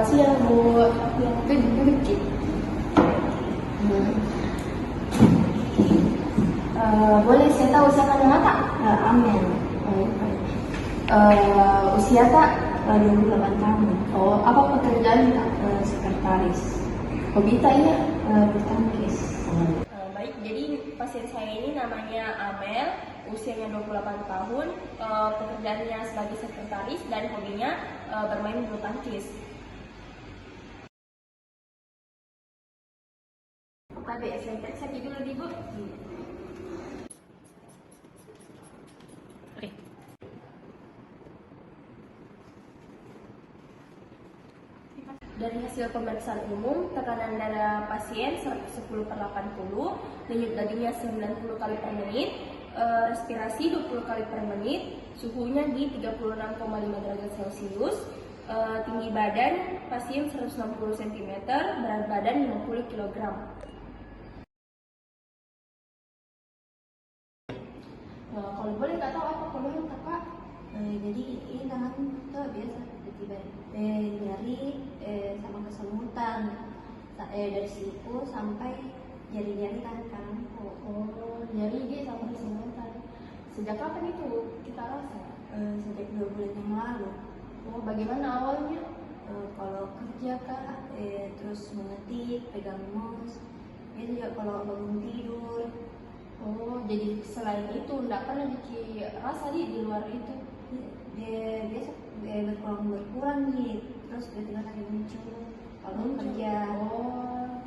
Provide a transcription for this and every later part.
Selamat siang, Bu. Duduk, Ki. Boleh saya tahu siapa nama tak? Amel, Usia tak? 28 tahun, Oh, apa pekerjaan tak? sekretaris, Hobi tak ya? bulu tangkis. Baik, jadi pasien saya ini namanya Amel, usianya 28 tahun, pekerjaannya sebagai sekretaris dan hobinya bermain bulu tangkis. Tapi saya periksa dulu nih, Bu. Oke. Dari hasil pemeriksaan umum, tekanan darah pasien 110/80, denyut nadinya 90 kali per menit, respirasi 20 kali per menit, suhunya di 36,5 derajat Celcius, tinggi badan pasien 160 cm, berat badan 50 kg. Kalau boleh nggak tahu apa keluhan kakak? Jadi ini tangan tuh biasa tiba-tiba nyeri sama kesemutan dari siku sampai jari-jari tangan kanan. Oh, nyari dia sama kesemutan. Sejak kapan itu kita rasa? Sejak 2 bulan yang lalu. Oh, bagaimana awalnya? Kalau kerja kak, terus mengetik, pegang mouse, dia juga kalau bangun tidur. Oh, jadi selain itu enggak pernah rasa di luar itu. Dia biasa berkurang nih, terus tiba-tiba lagi muncul kalau kerja. Oh.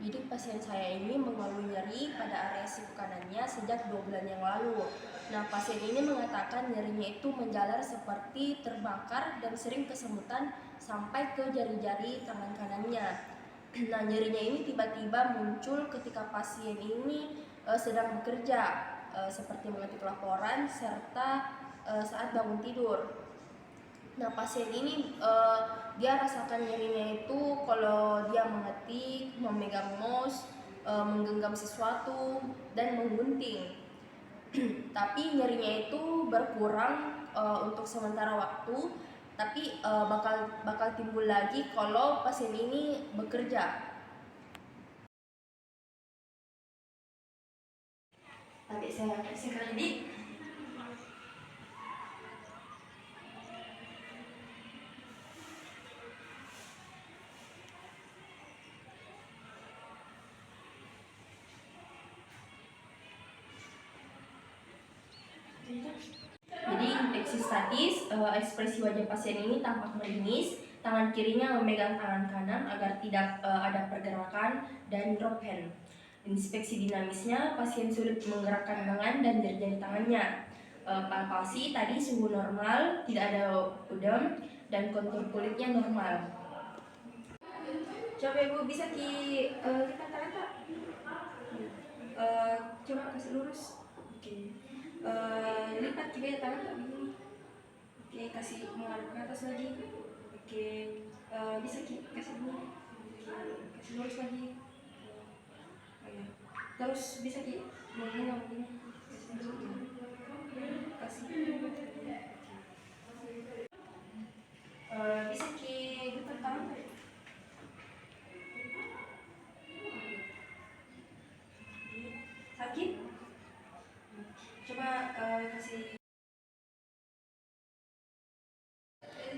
Jadi pasien saya ini mengalami nyeri pada area siku kanannya sejak 2 bulan yang lalu. Nah, pasien ini mengatakan nyerinya itu menjalar seperti terbakar dan sering kesemutan sampai ke jari-jari tangan kanannya. Nah, nyerinya ini tiba-tiba muncul ketika pasien ini sedang bekerja, seperti mengetik laporan serta saat bangun tidur. Nah, pasien ini dia rasakan nyerinya itu kalau dia mengetik, memegang mouse, menggenggam sesuatu dan menggunting. Tapi nyerinya itu berkurang untuk sementara waktu, tapi bakal timbul lagi kalau pasien ini bekerja. Tapi saya periksakan ini. Jadi infeksi statis, ekspresi wajah pasien ini tampak meringis, tangan kirinya memegang tangan kanan agar tidak ada pergerakan dan drop hand. Inspeksi dinamisnya, pasien sulit menggerakkan tangan dan jari-jari tangannya. Palpasi tadi suhu normal, tidak ada udem, dan kontur kulitnya normal. Coba Ibu bisa kita rata-rata. Coba kasih lurus. Oke. Lipat juga ya tangan begini. Oke, kasih mengarah ke atas lagi. Oke, bisa kasih dulu. Kasih lurus lagi. Oke. Terus bisa begini. Kasih dulu. Kasih. Bisa getar tangan. Sakit? Coba kasih.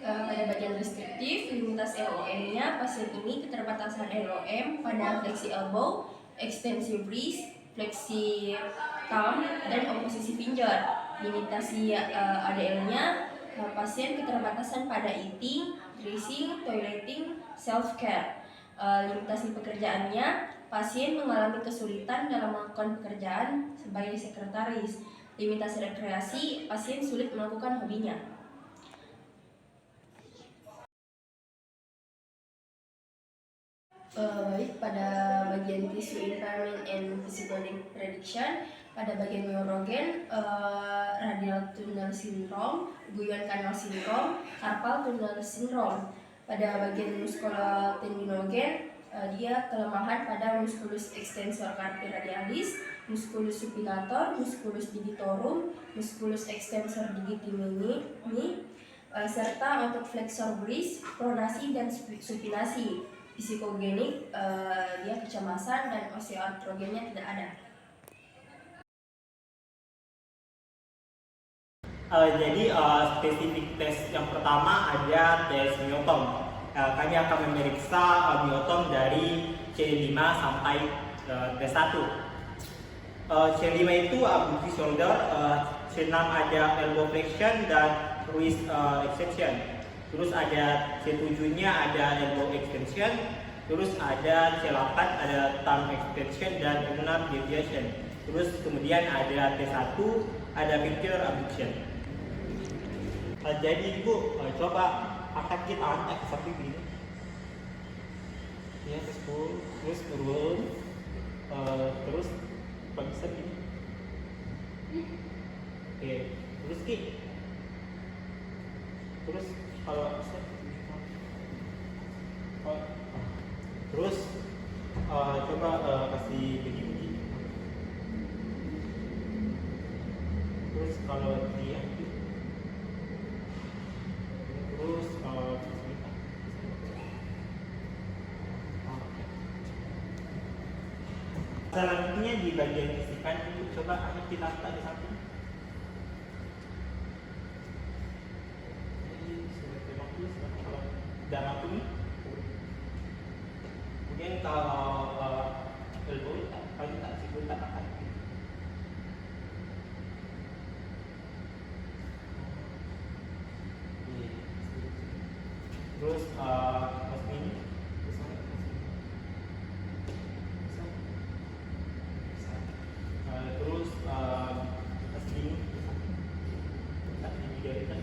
Pada bagian restriktif, limitas LOM-nya, pasien ini keterbatasan LOM pada fleksi elbow, extensive wrist, fleksi thumb, dan oposisi finger. Limitasi ADL-nya, pasien keterbatasan pada eating, dressing, toileting, self-care. Limitasi pekerjaannya, pasien mengalami kesulitan dalam melakukan pekerjaan sebagai sekretaris. Limitasi rekreasi, pasien sulit melakukan hobinya. Baik, pada bagian tissue impairment and physical prediction, pada bagian neurogen, radial tunnel syndrome, guyon canal syndrome, carpal tunnel syndrome. Pada bagian musculotendinogen, dia kelemahan pada musculus extensor carpi radialis, musculus supinator, musculus digitorum, musculus extensor digiti minimi, serta otot flexor bris, pronasi dan supinasi. Psikogenik dia kecemasan dan osteoartrogennya tidak ada. Jadi spesifik tes yang pertama ada tes myotom. Kami akan memeriksa myotom dari C5 sampai T1. C5 itu abducted shoulder, C6 ada elbow flexion dan wrist extension. Terus ada C7-nya ada elbow extension. Terus ada C8 ada thumb extension dan ulnar deviation. Terus kemudian ada T1 ada picture abduction. Jadi ibu coba angkat kita angkat ke samping begini. Ya, terus turun, terus bisa gini. Oke, terus ki. Terus kalau bisa, terus coba kasih begini. Terus kalau dia terus selanjutnya di bagian isikan itu coba angkat kita di samping. Kalau dalam ini kemudian kalau elbow kalau tak sih tak akan terus mas ini terus mas ini tak dijadikan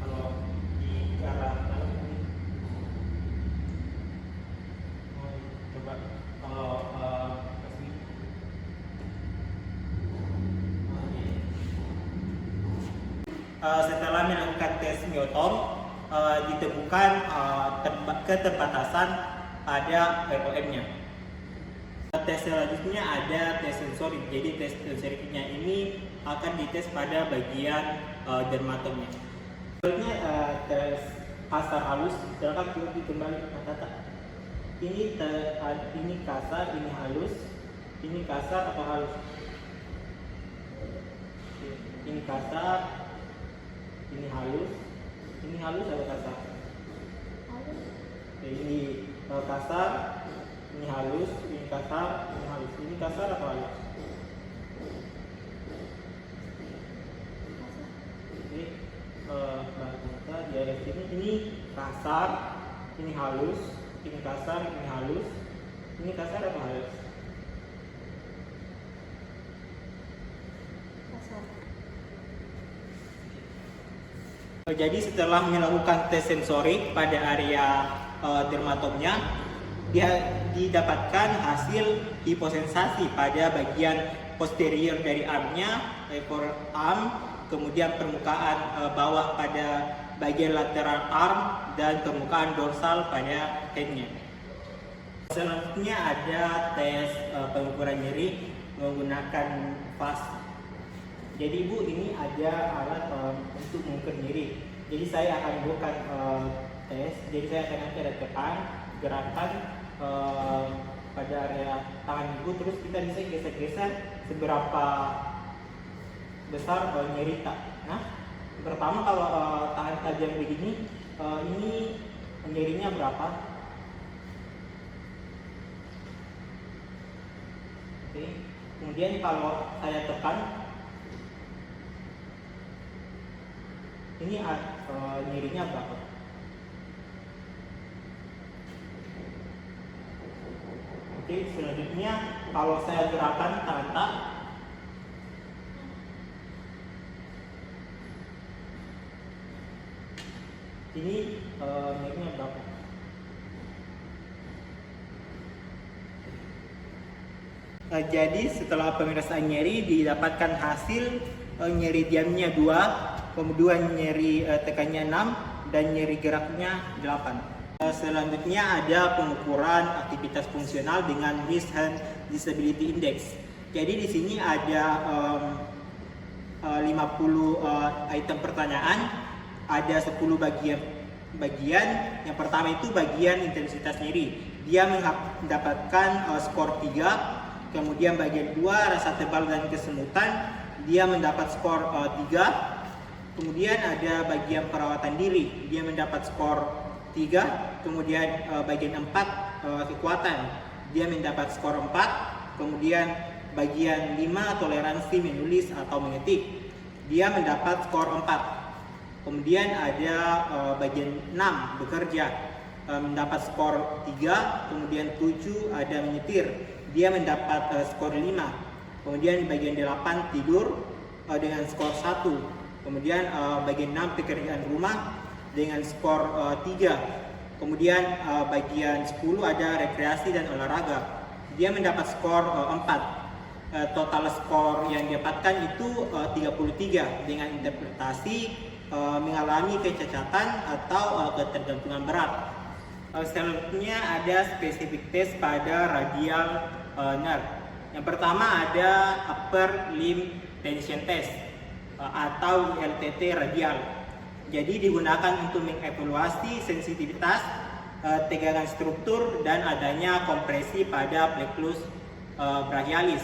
kalau di arah dalam ini coba kalau mas ini setelah melakukan tes myotom ditemukan keterbatasan pada ROM-nya. Tes selanjutnya ada tes sensorik. Jadi tes sensoriknya ini akan dites pada bagian dermatomnya. Selanjutnya tes kasar halus. Silakan kita kembali mata. Ini kasar, ini halus. Ini kasar atau halus? Ini kasar. Ini halus atau kasar? Halus. Ini kasar, ini halus, ini kasar, ini halus. Ini kasar atau halus? Ini bahasa di area sini. Ini kasar, ini halus, ini kasar, ini halus. Ini kasar atau halus? Jadi setelah melakukan tes sensorik pada area dermatomnya, dia didapatkan hasil hiposensasi pada bagian posterior dari armnya, ekor arm, kemudian permukaan bawah pada bagian lateral arm dan permukaan dorsal pada headnya. Selanjutnya ada tes pengukuran nyeri menggunakan VAS. Jadi ibu ini ada alat untuk mengukur nyeri. Jadi saya akan bukan tes. Jadi saya akan nanti ada tekan gerakan pada area tangan ibu. Terus kita bisa geser-geser seberapa besar nyeri tak. Nah, pertama kalau tangan tajam begini, ini nyerinya berapa? Oke. Kemudian kalau saya tekan, ini nyerinya berapa? Oke, selanjutnya kalau saya gerakan tangan, ini nyerinya berapa? Jadi setelah pemeriksaan nyeri didapatkan hasil nyeri diamnya 2, kemudian nyeri tekannya 6 dan nyeri geraknya 8. Selanjutnya ada pengukuran aktivitas fungsional dengan wrist hand disability index. Jadi di sini ada 50 item pertanyaan, ada 10 bagian. Yang pertama itu bagian intensitas nyeri. Dia mendapatkan skor 3. Kemudian bagian 2 rasa tebal dan kesemutan, dia mendapat skor 3. Kemudian ada bagian perawatan diri, dia mendapat skor 3. Kemudian bagian 4 kekuatan, dia mendapat skor 4. Kemudian bagian 5 toleransi menulis atau mengetik, dia mendapat skor 4. Kemudian ada bagian 6 bekerja, mendapat skor 3. Kemudian 7 ada menyetir, dia mendapat skor 5. Kemudian bagian 8 tidur dengan skor 1. Kemudian bagian 6 pekerjaan rumah dengan skor 3. Kemudian bagian 10 ada rekreasi dan olahraga, dia mendapat skor 4. Total skor yang didapatkan itu 33 dengan interpretasi mengalami kecacatan atau ketergantungan berat. Selanjutnya ada spesifik tes pada radial nerve. Yang pertama ada upper limb tension test atau LTT radial. Jadi digunakan untuk mengevaluasi sensitivitas, tegangan struktur, dan adanya kompresi pada plexus brachialis,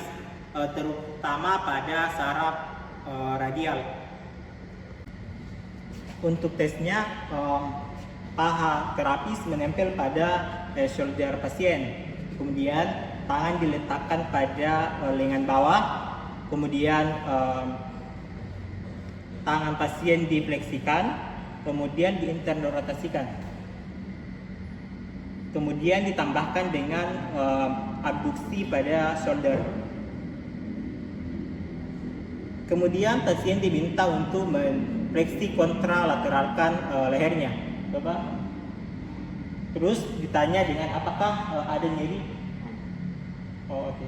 terutama pada saraf radial. Untuk tesnya, paha terapis menempel pada shoulder pasien. Kemudian tangan diletakkan pada lengan bawah. Kemudian tangan pasien difleksikan, kemudian diinternrotasikan. Kemudian ditambahkan dengan abduksi pada shoulder. Kemudian pasien diminta untuk menfleksi kontralateralkan lehernya. Coba. Terus ditanya dengan apakah ada nyeri. Oh, oke.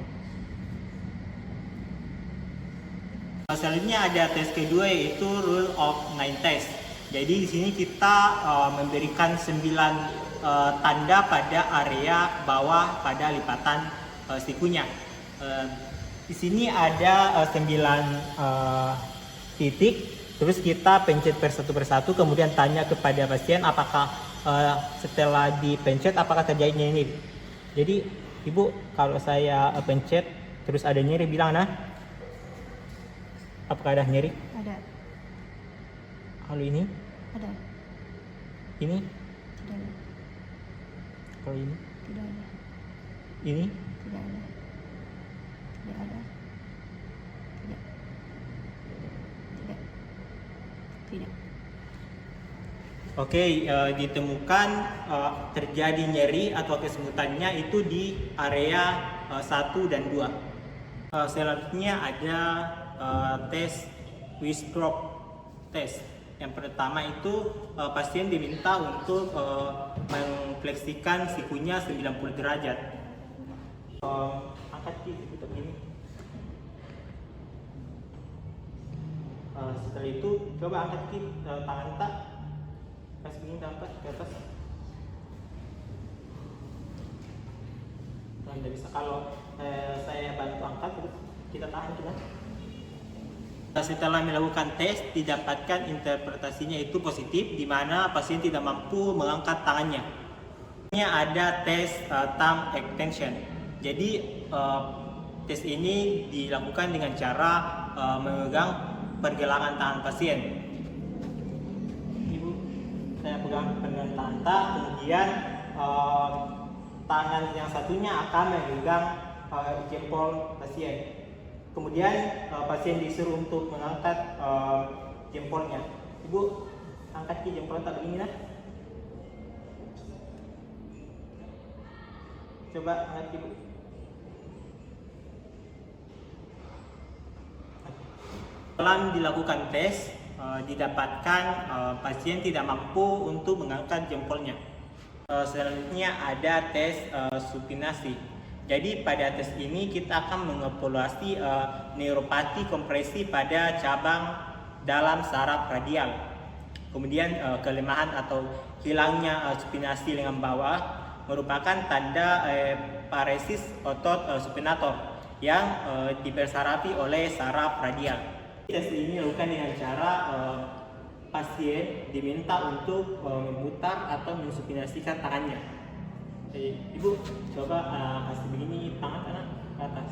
Selanjutnya ada tes kedua yaitu rule of 9 test. Jadi di sini kita memberikan 9 tanda pada area bawah pada lipatan sikunya. Di sini ada 9 titik. Terus kita pencet persatu, kemudian tanya kepada pasien apakah setelah dipencet apakah terjadi nyeri. Jadi ibu, kalau saya pencet terus ada nyeri, bilang nah, apakah ada nyeri? Ada. Kalau ini? Ada. Ini? Tidak ada. Kalau ini? Tidak ada. Ini? Tidak ada. Tidak ada. Tidak. Tidak. Tidak. Oke, ditemukan terjadi nyeri atau kesemutannya itu di area 1 dan 2. Selanjutnya ada tes Wisprop test. Yang pertama itu pasien diminta untuk mengfleksikan sikunya 90 derajat. Angkat gitu begini. Setelah itu coba angkat tangan tak, pas begini angkat ke atas. Tidak bisa, kalau saya bantu angkat terus kita tahan juga. Setelah melakukan tes, didapatkan interpretasinya itu positif, di mana pasien tidak mampu mengangkat tangannya. Ini ada tes thumb extension. Jadi tes ini dilakukan dengan cara memegang pergelangan tangan pasien. Ibu, saya pegang tangan tak, kemudian tangan yang satunya akan memegang jempol pasien. Kemudian pasien disuruh untuk mengangkat jempolnya. Ibu, angkat jempolnya tak begini lah. Coba angkat ibu. Setelah dilakukan tes, didapatkan pasien tidak mampu untuk mengangkat jempolnya. Selanjutnya ada tes supinasi. Jadi pada tes ini kita akan mengevaluasi neuropati kompresi pada cabang dalam saraf radial. Kemudian kelemahan atau hilangnya supinasi lengan bawah merupakan tanda paresis otot supinator yang dipersarafi oleh saraf radial. Tes ini dilakukan dengan cara pasien diminta untuk memutar atau mensupinasikan tangannya. Ibu coba kasih begini tangan kanan ke atas.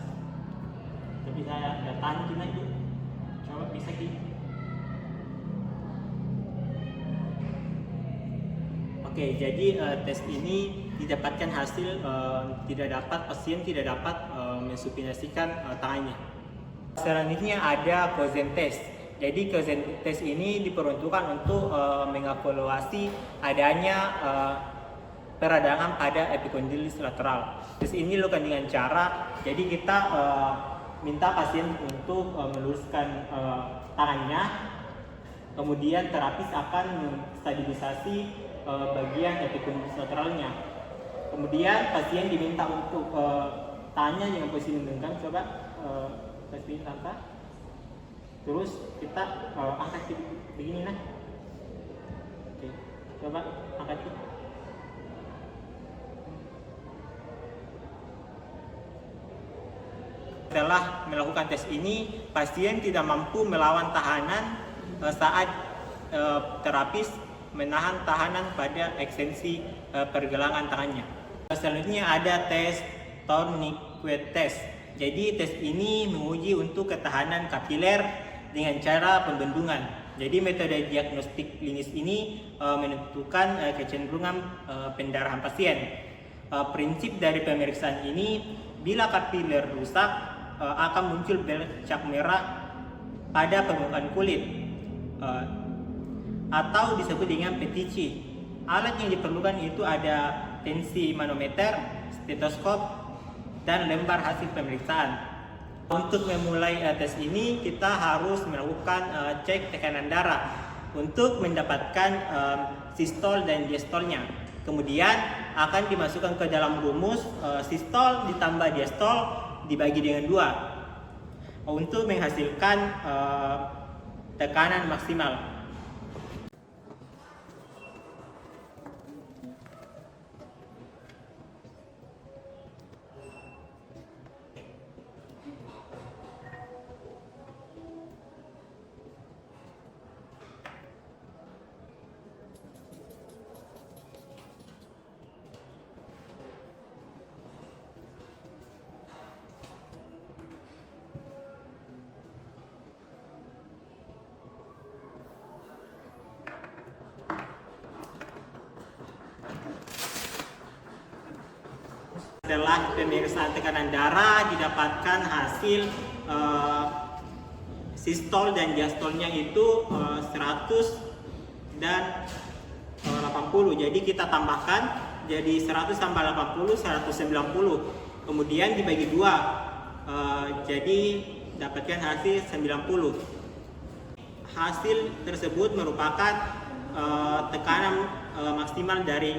Tapi saya nggak tahan gimana ibu. Coba bisa gini. Oke, jadi tes ini didapatkan hasil pasien tidak dapat mensupinasikan tangannya. Selanjutnya ada Cozen test. Jadi Cozen test ini diperuntukkan untuk mengevaluasi adanya peradangan pada epicondylis lateral. Tes ini dilakukan dengan cara, jadi kita minta pasien untuk meluruskan tangannya, kemudian terapis akan menstabilisasi bagian epicondylis lateralnya. Kemudian pasien diminta untuk tangannya dengan posisi menggenggam, coba pasien angkat. Terus kita angkat begini nah. Oke, coba angkat. Setelah melakukan tes ini, pasien tidak mampu melawan tahanan saat terapis menahan tahanan pada ekstensi pergelangan tangannya. Selanjutnya ada tes tourniquet test. Jadi tes ini menguji untuk ketahanan kapiler dengan cara pembendungan. Jadi metode diagnostik klinis ini menentukan kecenderungan pendarahan pasien. Prinsip dari pemeriksaan ini, bila kapiler rusak akan muncul bercak merah pada permukaan kulit atau disebut dengan petisi. Alat yang diperlukan itu ada tensi manometer, stetoskop, dan lembar hasil pemeriksaan. Untuk memulai tes ini kita harus melakukan cek tekanan darah untuk mendapatkan sistol dan diastolnya. Kemudian akan dimasukkan ke dalam rumus sistol ditambah diastol dibagi dengan 2 untuk menghasilkan tekanan maksimal. Setelah pemeriksaan tekanan darah didapatkan hasil sistol dan diastolnya itu 100 dan 80. Jadi kita tambahkan jadi 100 tambah 80 190. Kemudian dibagi 2. Jadi dapatkan hasil 90. Hasil tersebut merupakan tekanan maksimal dari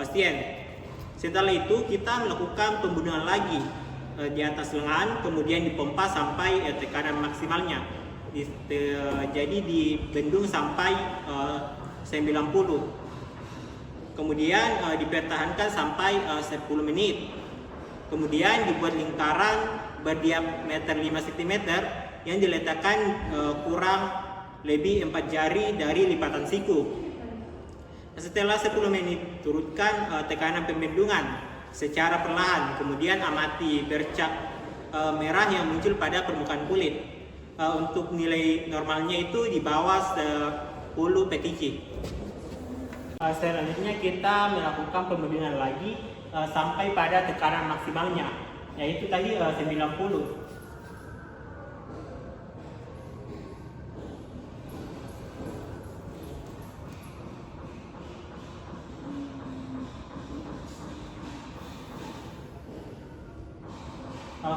pasien. Setelah itu kita melakukan pembunuhan lagi di atas lengan, kemudian dipompa sampai tekanan maksimalnya. Jadi dibendung sampai 90. Kemudian dipertahankan sampai 10 menit. Kemudian dibuat lingkaran berdiameter 5 cm yang diletakkan kurang lebih 4 jari dari lipatan siku. Setelah 10 menit, turunkan tekanan pembendungan secara perlahan, kemudian amati bercak merah yang muncul pada permukaan kulit. Untuk nilai normalnya itu di bawah 10 PTC. Selanjutnya kita melakukan pembendungan lagi sampai pada tekanan maksimalnya, yaitu tadi 90.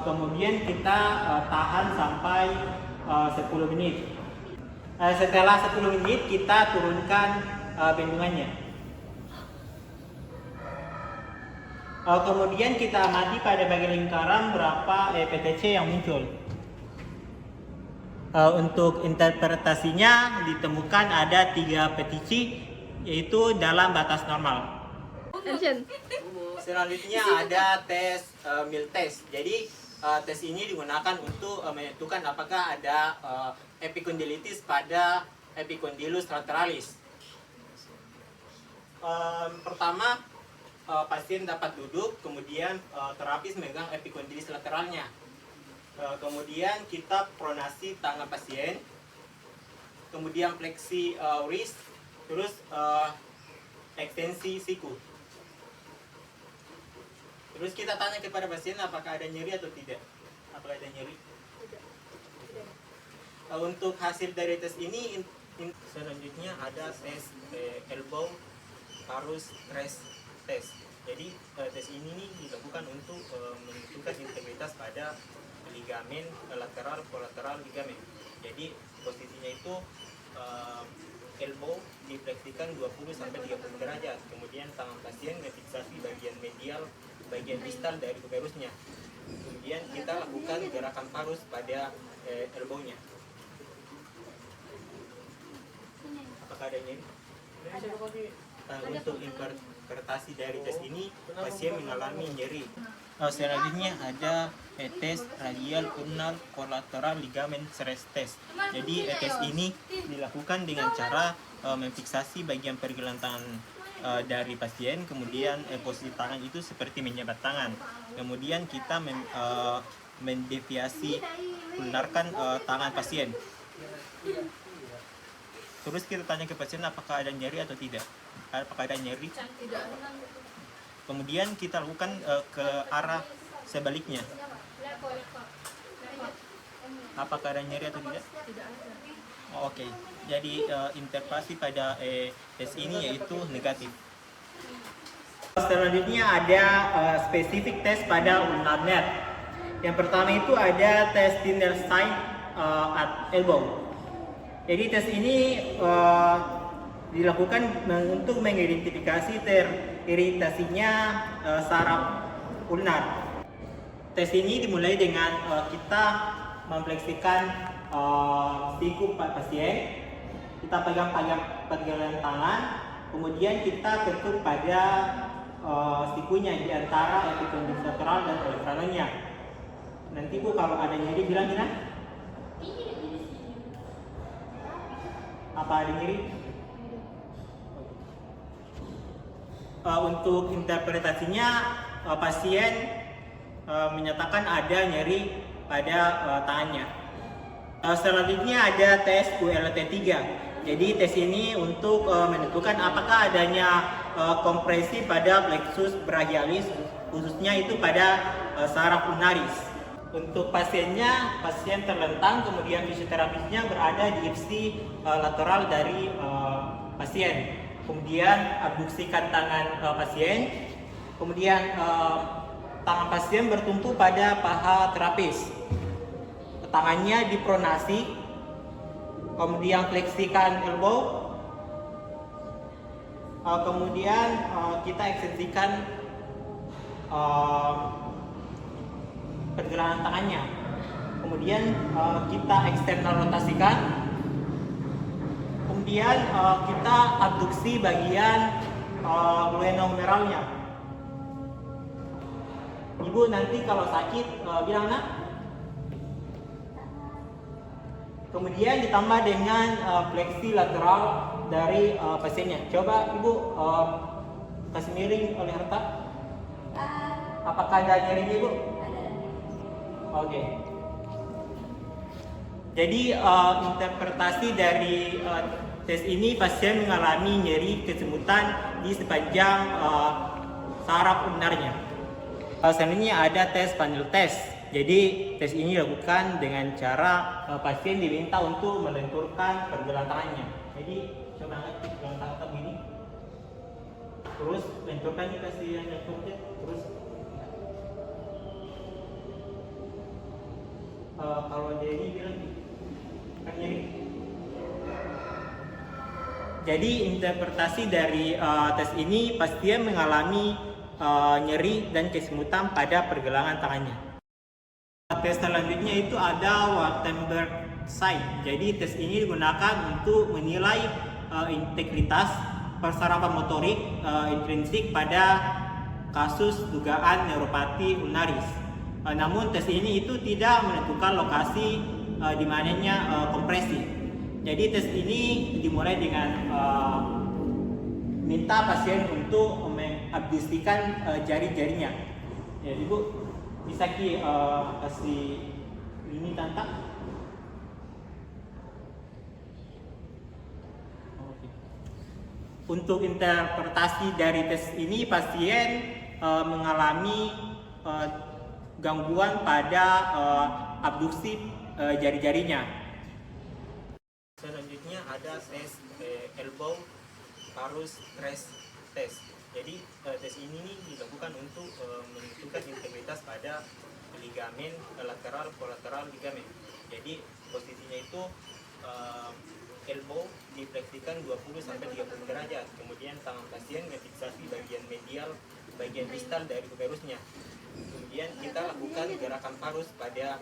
Kemudian kita tahan sampai 10 menit. Setelah 10 menit kita turunkan bendungannya. Kemudian kita amati pada bagian lingkaran berapa PTC yang muncul. Untuk interpretasinya ditemukan ada 3 PTC, yaitu dalam batas normal. Action. Selanjutnya ada tes meal test. Jadi tes ini digunakan untuk menentukan apakah ada epikondilitis pada epikondylus lateralis. Pertama, pasien dapat duduk, kemudian terapis megang epikondylus lateralnya. Kemudian kita pronasi tangan pasien, kemudian fleksi wrist, terus ekstensi siku. Terus kita tanya kepada pasien apakah ada nyeri atau tidak. Apakah ada nyeri? Untuk hasil dari tes ini, selanjutnya ada tes elbow varus rest test. Jadi tes ini nih dilakukan untuk menentukan integritas pada ligamen lateral kolateral ligamen. Jadi posisinya itu elbow difleksikan 20 sampai 30 derajat. Kemudian tangan pasien ngefiksasi bagian medial, bagian distal dari humerusnya. Kemudian kita lakukan gerakan parus pada elbownya. Apakah ada nyeri? Untuk interpretasi dari tes ini, pasien mengalami nyeri. Selanjutnya ada tes radial ulnar kolateral ligamen stress test. Jadi tes ini dilakukan dengan cara memfiksasi bagian pergelangan tangan dari pasien, kemudian posisi tangan itu seperti menjabat tangan. Kemudian kita mendeviasi ulnarkan tangan pasien. Terus kita tanya ke pasien apakah ada nyeri atau tidak. Apakah ada nyeri? Tidak. Kemudian kita lakukan ke arah sebaliknya. Apakah ada nyeri atau tidak? Tidak ada. Oke. Jadi interpretasi pada tes ini yaitu negatif. Selanjutnya ada spesifik tes pada ulnar nerve. Yang pertama itu ada tes thinner side at elbow. Jadi tes ini dilakukan untuk mengidentifikasi teriritasinya saraf ulnar. Tes ini dimulai dengan kita memfleksikan siku pasien, kita pegang pergelangan tangan, kemudian kita ketuk pada sikunya di antara epikondylus lateral dan lateralnya. Nanti Bu kalau ada nyeri bilang Gina. Apa ada nyeri? Untuk interpretasinya pasien menyatakan ada nyeri pada tangannya. Selanjutnya ada tes ULT3. Jadi tes ini untuk menentukan apakah adanya kompresi pada plexus brachialis, khususnya itu pada saraf ulnaris. Untuk pasiennya, pasien terlentang, kemudian fisioterapisnya berada di ipsi lateral dari pasien. Kemudian abduksikan tangan pasien, kemudian tangan pasien bertumpu pada paha terapis. Tangannya dipronasi, kemudian fleksikan elbow, kemudian kita ekstensikan pergelangan tangannya, kemudian kita eksternal rotasikan, kemudian kita abduksi bagian glenohumeralnya. Ibu nanti kalau sakit bilang nak. Kemudian ditambah dengan fleksi lateral dari pasiennya. Coba Ibu kasih miring oleh Harta. Apakah ada nyerinya Ibu? Oke. Jadi interpretasi dari tes ini pasien mengalami nyeri kesemutan di sepanjang saraf ulnarnya. Selanjutnya ada tes panel test. Jadi tes ini dilakukan dengan cara pasien diminta untuk melenturkan pergelangan tangannya. Jadi coba angkat pergelangan tangan begini. Terus lenturkan ini kasih yang lenturnya. Terus kalau jadi bilang kan nyeri. Jadi interpretasi dari tes ini pasien mengalami nyeri dan kesemutan pada pergelangan tangannya. Tes selanjutnya itu ada Wartenberg site. Jadi tes ini digunakan untuk menilai integritas persarafan motorik intrinsik pada kasus dugaan neuropati ulnaris. Namun tes ini itu tidak menentukan lokasi di mananya kompresi. Jadi tes ini dimulai dengan minta pasien untuk mengabduksikan jari-jarinya. Ya, Ibu bisa kasih ini tanta. Untuk interpretasi dari tes ini, pasien mengalami gangguan pada abduksi jari-jarinya. Selanjutnya ada tes elbow parus trace test. Jadi tes ini dilakukan untuk menentukan integritas pada ligamen lateral kolateral ligamen. Jadi posisinya itu elbow difleksikan 20-30 derajat. Kemudian tangan pasien memfiksasi bagian medial, bagian distal dari uterusnya. Kemudian kita lakukan gerakan parus pada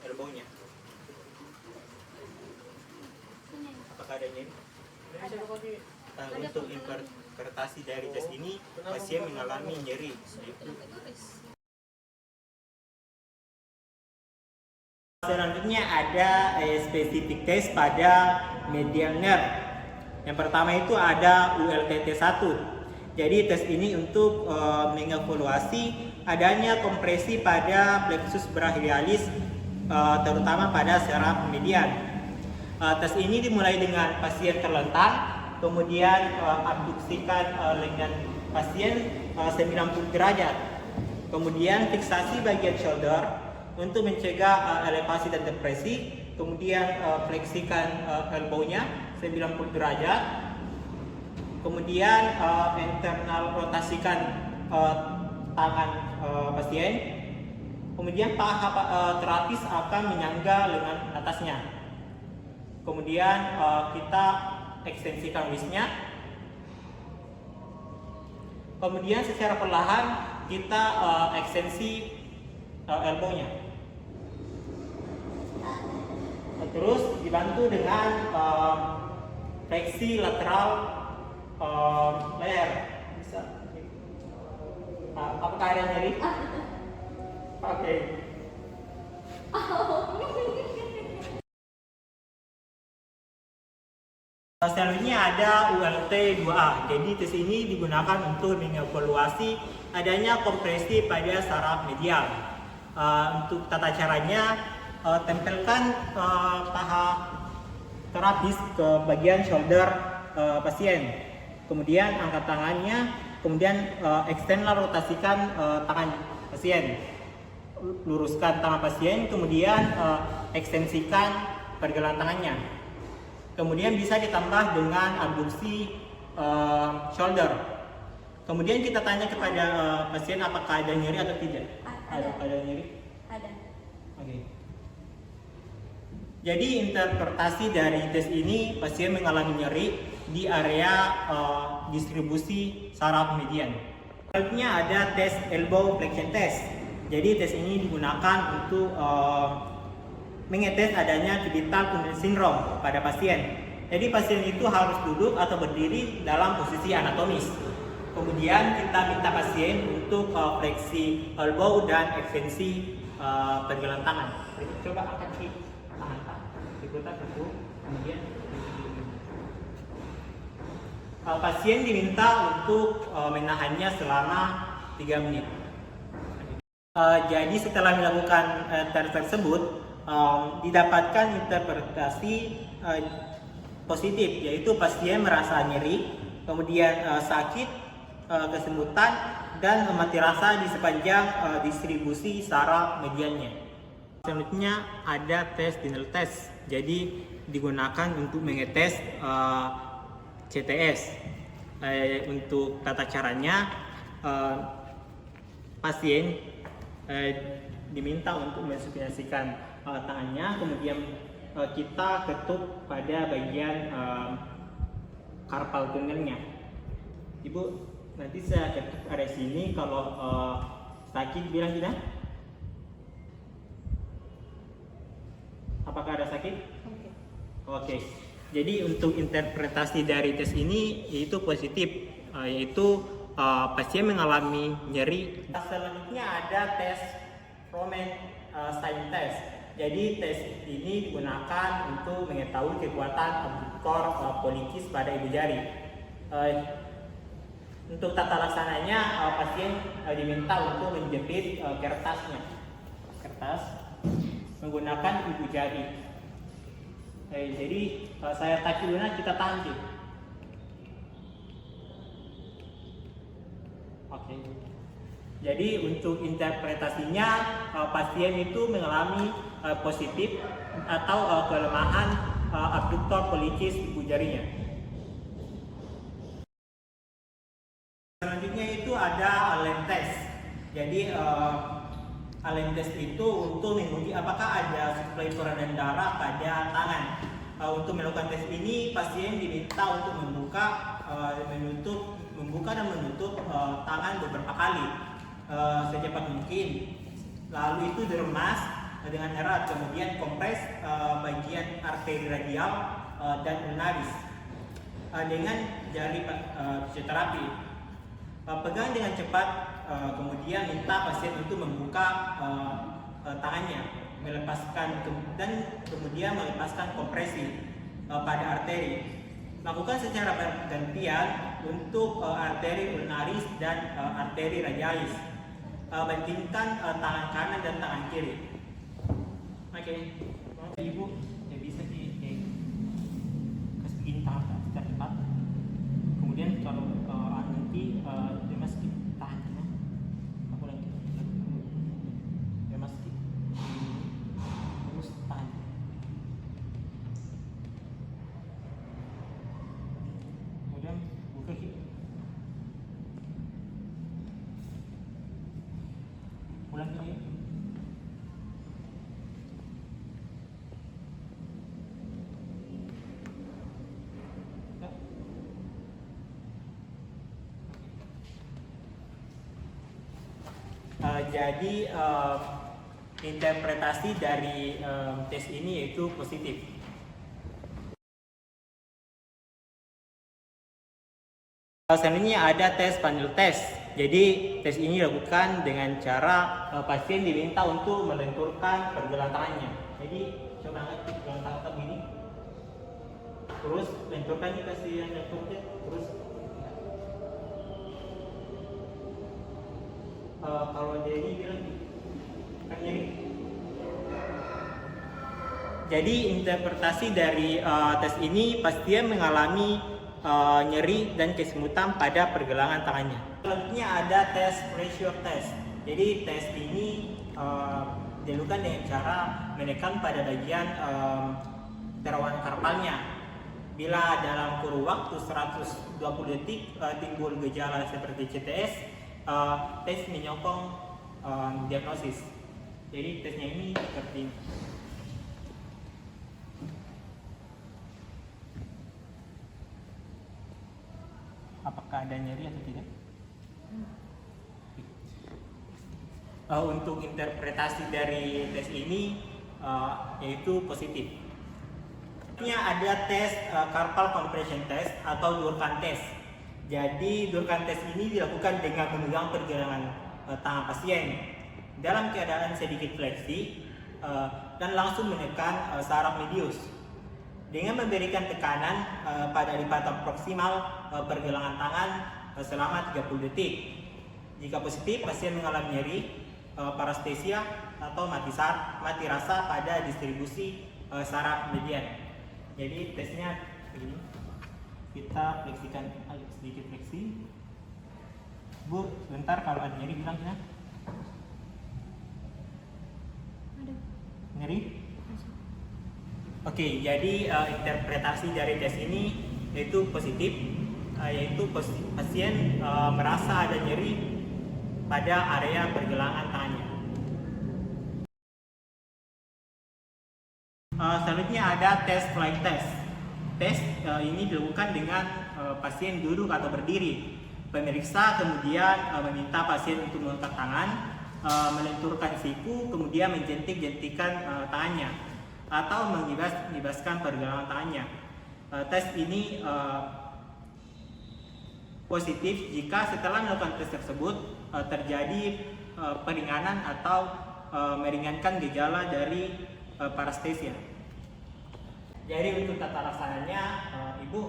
elbownya. Apakah ada nyeri? Untuk interpretasi dari tes ini, pasien mengalami nyeri. Selanjutnya ada spesifik tes pada medial nerve. Yang pertama itu ada ULTT1. Jadi tes ini untuk mengevaluasi adanya kompresi pada plexus brachialis, terutama pada saraf median. Tes ini dimulai dengan pasien terlentang, kemudian abduksikan lengan pasien 90 derajat. Kemudian fiksasi bagian shoulder untuk mencegah elevasi dan depresi. Kemudian fleksikan elbownya 90 derajat. Kemudian internal rotasikan tangan pasien. Kemudian paha terapis akan menyangga lengan atasnya. Kemudian kita ekstensikan wristnya. Kemudian secara perlahan kita ekstensi elbownya. Terus dibantu dengan fleksi lateral leher. Bisa. Apakah ada nyeri? Oke. Selanjutnya ada ULT2A. Jadi tes ini digunakan untuk mengevaluasi adanya kompresi pada saraf medial. Untuk tata caranya, tempelkan paha terapis ke bagian shoulder pasien. Kemudian angkat tangannya, kemudian eksternal rotasikan tangan pasien. Luruskan tangan pasien, kemudian ekstensikan pergelangan tangannya. Kemudian bisa ditambah dengan abduksi shoulder. Kemudian kita tanya kepada pasien apakah ada nyeri atau tidak. Ada nyeri? Ada. Oke. Jadi interpretasi dari tes ini, pasien mengalami nyeri di area distribusi saraf median. Selanjutnya ada tes elbow flexion test. Jadi tes ini digunakan untuk mengetes adanya cubital tunnel syndrome pada pasien. Jadi pasien itu harus duduk atau berdiri dalam posisi anatomis. Kemudian kita minta pasien untuk fleksi elbow dan ekstensi pergelangan tangan. Coba angkat kaki tangan, diputar dulu. Kemudian pasien diminta untuk menahannya selama 3 menit. Jadi setelah melakukan tes tersebut, didapatkan interpretasi positif, yaitu pasien merasa nyeri, kemudian sakit, kesemutan, dan mati rasa di sepanjang distribusi saraf mediannya. Selanjutnya ada tes Tinel test. Jadi digunakan untuk mengetes CTS. Untuk tata caranya, pasien diminta untuk mensupinasikan tangannya, kemudian kita ketuk pada bagian carpal tunnelnya. Ibu, nanti saya ketuk area sini, kalau sakit bilang tidak? Apakah ada sakit? Oke. Jadi untuk interpretasi dari tes ini itu positif, yaitu pasien mengalami nyeri. Selanjutnya ada tes Froment sign test. Jadi tes ini digunakan untuk mengetahui kekuatan abduktor pollicis pada ibu jari. Untuk tata laksananya, pasien diminta untuk menjepit kertas menggunakan ibu jari. Jadi saya touch dulu, kita tahan sih. Oke. Jadi untuk interpretasinya, pasien itu mengalami positif atau kelemahan abduktor pollicis ibu jarinya. Selanjutnya itu ada Allen test. Jadi Allen test itu untuk menguji apakah ada suplai peradan darah pada tangan. Untuk melakukan tes ini, pasien diminta untuk membuka dan menutup tangan beberapa kali secepat mungkin. Lalu itu diremas dengan erat, kemudian kompres bagian arteri radial dan ulnaris dengan jari fisioterapi. Pegang dengan cepat, kemudian minta pasien untuk membuka tangannya, kemudian melepaskan kompresi pada arteri. Lakukan secara bergantian untuk arteri ulnaris dan arteri radialis. Bandingkan tangan kanan dan tangan kiri. Oke. Ibu ya bisa kasih begini tangan secara cepat. Kemudian kalau nanti dia masih tahan, aku lagi dia masih terus tahan. Kemudian buka ulang lagi. Jadi interpretasi dari tes ini yaitu positif. Selanjutnya ada tes panel test. Jadi tes ini dilakukan dengan cara pasien diminta untuk melenturkan pergelangan tangannya. Jadi coba angkat pergelangan tangan begini, terus lenturkan, ini kasih yang lenturnya, terus kalau jadi bilang kan nyeri. Jadi interpretasi dari tes ini, pasien mengalami nyeri dan kesemutan pada pergelangan tangannya. Selanjutnya ada tes pressure test. Jadi tes ini dilakukan dengan cara menekan pada bagian terawan karpalnya. Bila dalam kurun waktu 120 detik timbul gejala seperti CTS, tes menyokong diagnosis. Jadi tesnya ini seperti ini. Apakah ada nyeri atau tidak? Untuk interpretasi dari tes ini yaitu positif. Ada tes carpal compression test atau Durkheim test. Jadi Durkheim test ini dilakukan dengan memegang pergelangan tangan pasien dalam keadaan sedikit fleksi dan langsung menekan saraf medius dengan memberikan tekanan pada lipatan proksimal pergelangan tangan selama 30 detik. Jika positif, pasien mengalami nyeri, parestesia atau mati rasa pada distribusi saraf median. Jadi tesnya begini. Kita fleksikan sedikit fleksi. Bu, sebentar, kalau ada nyeri bilang ya. Nyeri? Oke, jadi interpretasi dari tes ini yaitu positif, yaitu pasien merasa ada nyeri pada area pergelangan tangannya. Selanjutnya ada tes flight test. Tes ini dilakukan dengan pasien duduk atau berdiri. Pemeriksa kemudian meminta pasien untuk mengangkat tangan, melenturkan siku, kemudian menjentik-jentikan tangannya atau mengibaskan pergelangan tangannya. Tes ini positif jika setelah melakukan tes tersebut terjadi peringanan atau meringankan gejala dari parestesia. Jadi untuk tata laksananya, Ibu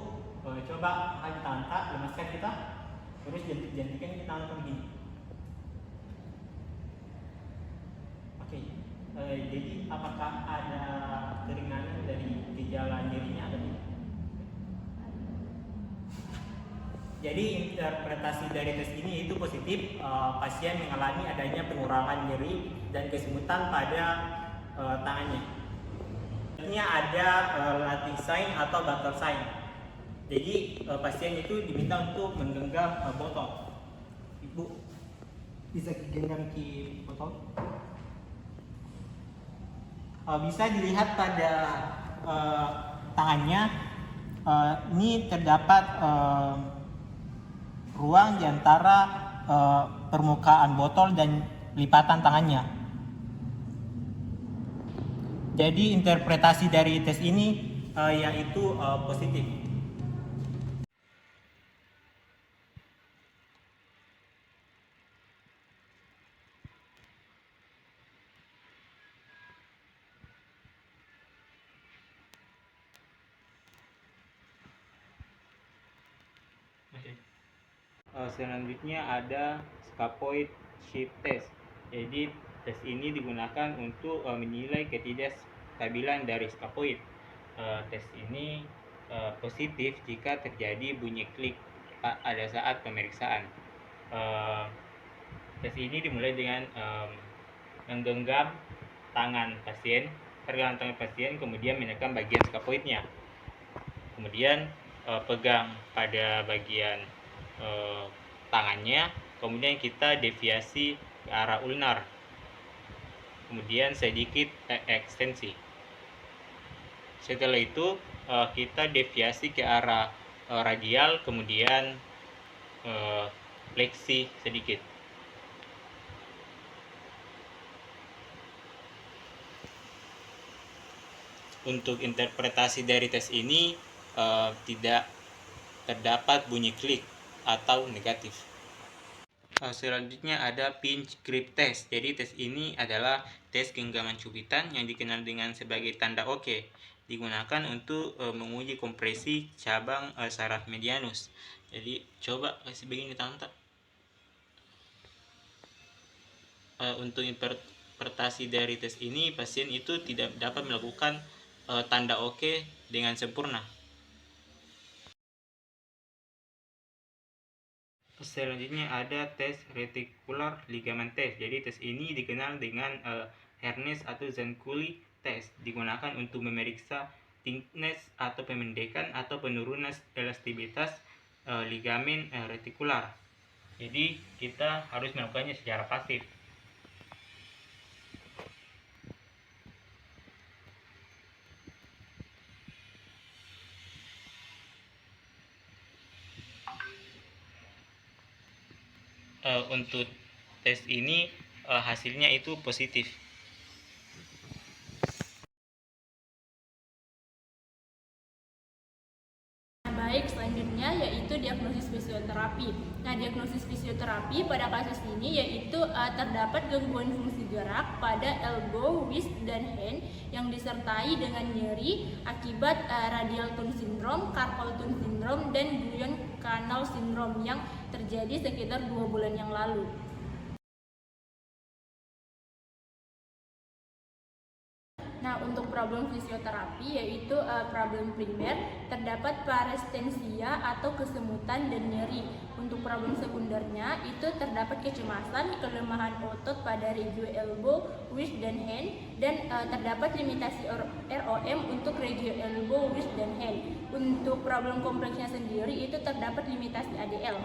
coba angkat, lemaskan kita, terus jantikan kita angkat begini. Oke, jadi apakah ada keringanan dari gejala nyerinya atau tidak? Jadi interpretasi dari tes ini itu positif, pasien mengalami adanya pengurangan nyeri dan kesemutan pada tangannya. Selanjutnya ada latih sign atau battle sign. Jadi pasien itu diminta untuk menggenggam botol. Ibu bisa genggam ki botol? Bisa dilihat pada tangannya, ini terdapat ruang di antara permukaan botol dan lipatan tangannya. Jadi interpretasi dari tes ini yaitu positif. Selanjutnya ada scapupoid shift test. Jadi tes ini digunakan untuk menilai ketidakstabilan dari scapupoid. Tes ini positif jika terjadi bunyi klik pada saat pemeriksaan. Tes ini dimulai dengan menggenggam pergelangan tangan pasien, kemudian menekan bagian scapupoidnya. Kemudian pegang pada bagian tangannya, kemudian kita deviasi ke arah ulnar, kemudian sedikit ekstensi. Setelah itu kita deviasi ke arah radial, kemudian fleksi sedikit. Untuk interpretasi dari tes ini tidak terdapat bunyi klik atau negatif. Selanjutnya ada pinch grip test. Jadi tes ini adalah tes genggaman cubitan yang dikenal dengan sebagai tanda oke. Digunakan untuk menguji kompresi cabang saraf medianus. Jadi coba kasih begini tante. Untuk interpretasi dari tes ini, pasien itu tidak dapat melakukan tanda oke dengan sempurna. Selanjutnya ada tes reticular ligament test. Jadi tes ini dikenal dengan Harness atau Zanculi test. Digunakan untuk memeriksa thickness atau pemendekan atau penurunan elastisitas ligamen retikular. Jadi kita harus melakukannya secara pasif. Untuk tes ini hasilnya itu positif. Baik, selanjutnya yaitu diagnosis fisioterapi. Nah, diagnosis fisioterapi pada kasus ini yaitu terdapat gangguan fungsi gerak pada elbow, wrist, dan hand yang disertai dengan nyeri akibat radial tunnel syndrome, carpal tunnel syndrome, dan Guyon canal syndrome yang terjadi sekitar 2 bulan yang lalu. Nah, untuk problem fisioterapi yaitu problem primer terdapat paresthesia atau kesemutan dan nyeri. Untuk problem sekundernya itu terdapat kecemasan, kelemahan otot pada regio elbow, wrist, dan hand, dan terdapat limitasi ROM untuk regio elbow, wrist, dan hand. Untuk problem kompleksnya sendiri itu terdapat limitasi ADL.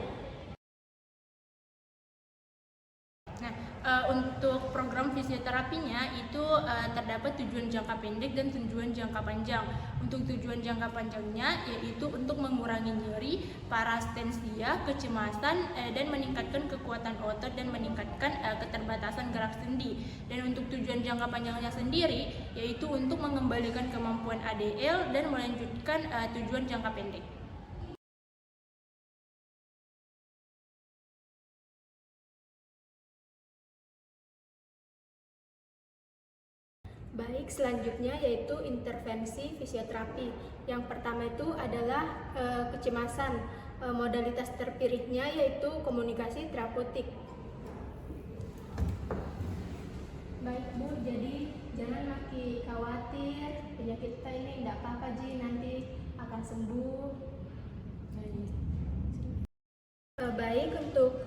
Untuk program fisioterapinya itu terdapat tujuan jangka pendek dan tujuan jangka panjang. Untuk tujuan jangka panjangnya yaitu untuk mengurangi nyeri, paresthesia, kecemasan, dan meningkatkan kekuatan otot dan meningkatkan keterbatasan gerak sendi. Dan untuk tujuan jangka panjangnya sendiri yaitu untuk mengembalikan kemampuan ADL dan melanjutkan tujuan jangka pendek. topik selanjutnya yaitu intervensi fisioterapi. Yang pertama itu adalah kecemasan. Modalitas terpilihnya yaitu komunikasi terapeutik. Baik Bu, jadi jangan makin khawatir, penyakit kita ini tidak apa-apa Ji, nanti akan sembuh. Baik, untuk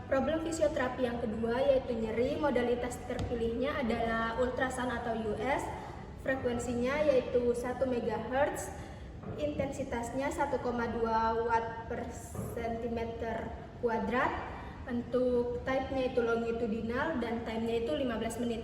problem fisioterapi yang kedua yaitu nyeri, modalitas terpilihnya adalah ultrasound atau US, frekuensinya yaitu 1 MHz, intensitasnya 1,2 watt per cm kuadrat, untuk type-nya itu longitudinal dan time-nya itu 15 menit.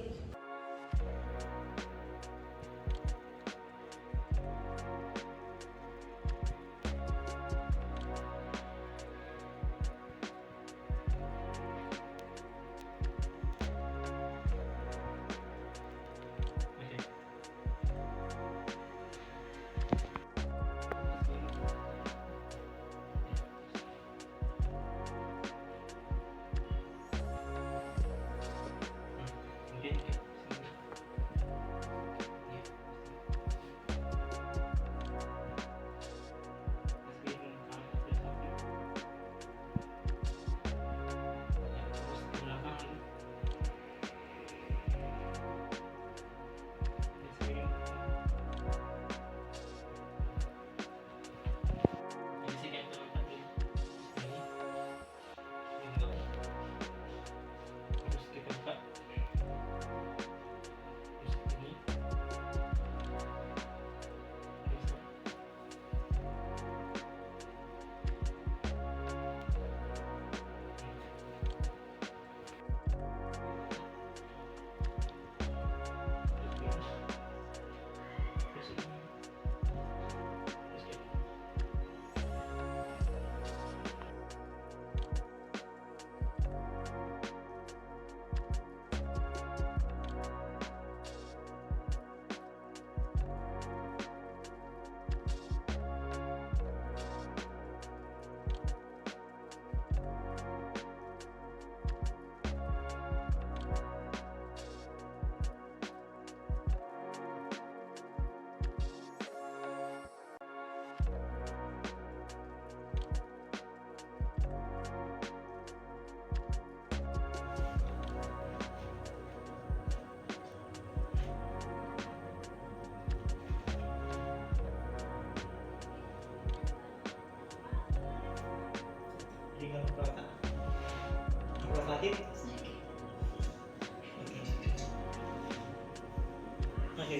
Dengan perasaan sakit. Oke.